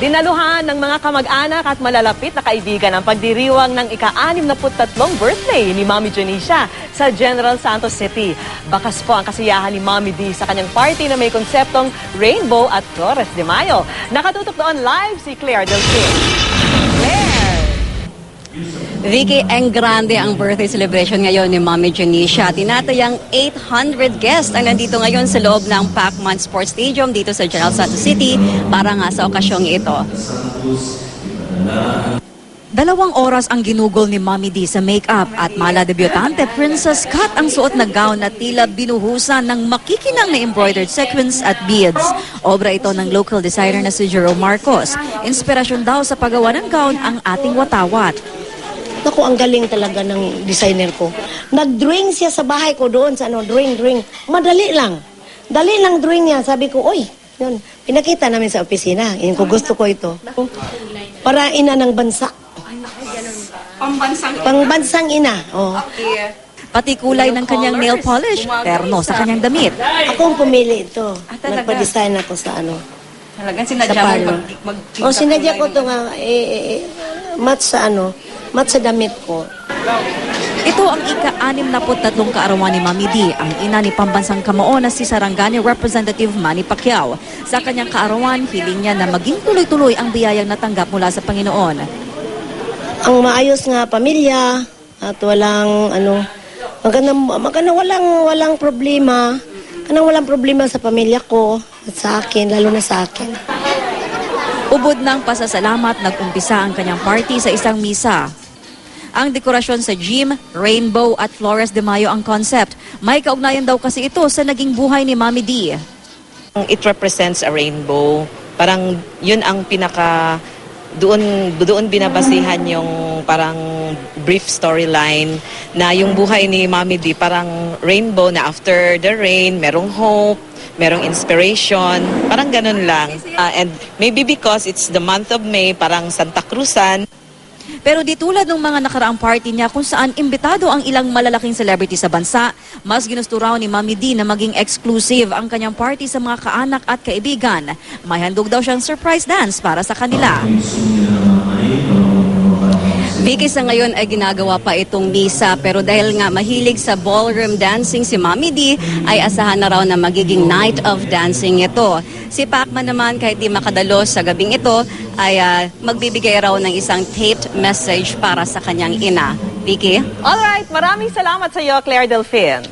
Dinaluhan ng mga kamag-anak at malalapit na kaibigan ang pagdiriwang ng ika-63 birthday ni Mami Janisha sa General Santos City. Bakas po ang kasiyahan ni Mami D sa kanyang party na may konseptong Rainbow at Flores de Mayo. Nakatutok doon live si Claire Delfin. Claire! Vicky, ang grande ang birthday celebration ngayon ni Mami Janisha. Tinatayang 800 guests ang nandito ngayon sa loob ng Pacman Sports Stadium dito sa General Santos City para nga sa okasyong ito. 2 oras ang ginugol ni Mami D sa makeup at mala debutante Princess Cut ang suot na gown na tila binuhusan ng makikinang na embroidered sequins at beads. Obra ito ng local designer na si Jerome Marcos. Inspirasyon daw sa paggawa ng gown ang ating watawat. Naku, ang galing talaga ng designer ko. Nag-drawing siya sa bahay ko doon sa drawing. Madali lang. Dali lang drawing niya. Sabi ko, oy, yun. Pinakita namin sa opisina. Yun ko, gusto ko ito. Para ina ng bansa. Pangbansang ina. Oh. Pati kulay ng kanyang nail polish, terno sa kanyang damit. Ako ang pumili ito. Nagpa-design ako sa Talagang sa sinadya palo. mo Sinadya ko ito nga, match sa damit ko. Ito ang ika-63 kaarawan ni Mami D, ang ina ni pambansang kamao na si Sarangani Representative Manny Pacquiao. Sa kanyang kaarawan, hiling niya na maging tuloy-tuloy ang biyayang natanggap mula sa Panginoon. Ang maayos nga pamilya at walang maganda walang problema. Walang problema sa pamilya ko at sa akin, lalo na sa akin. Ubod ng pasasalamat, nag-umpisa ang kanyang party sa isang misa. Ang dekorasyon sa gym, Rainbow at Flores de Mayo ang concept. May kaugnayan daw kasi ito sa naging buhay ni Mami D. It represents a rainbow. Parang yun ang doon binabasihan yung parang brief storyline na yung buhay ni Mami D parang rainbow na after the rain, merong hope, merong inspiration, parang ganun lang. And maybe because it's the month of May, parang Santa Cruzan. Pero di tulad ng mga nakaraang party niya kung saan imbitado ang ilang malalaking celebrity sa bansa, mas ginusto raw ni Mami D na maging exclusive ang kanyang party sa mga kaanak at kaibigan. May handog daw siyang surprise dance para sa kanila. Vicky, sa ngayon ay ginagawa pa itong misa pero dahil nga mahilig sa ballroom dancing si Mami D ay asahan na raw na magiging night of dancing ito. Si Pacman naman kahit di makadalos sa gabing ito ay magbibigay raw ng isang taped message para sa kanyang ina. Vicky? Alright, maraming salamat sa iyo, Claire Delfin.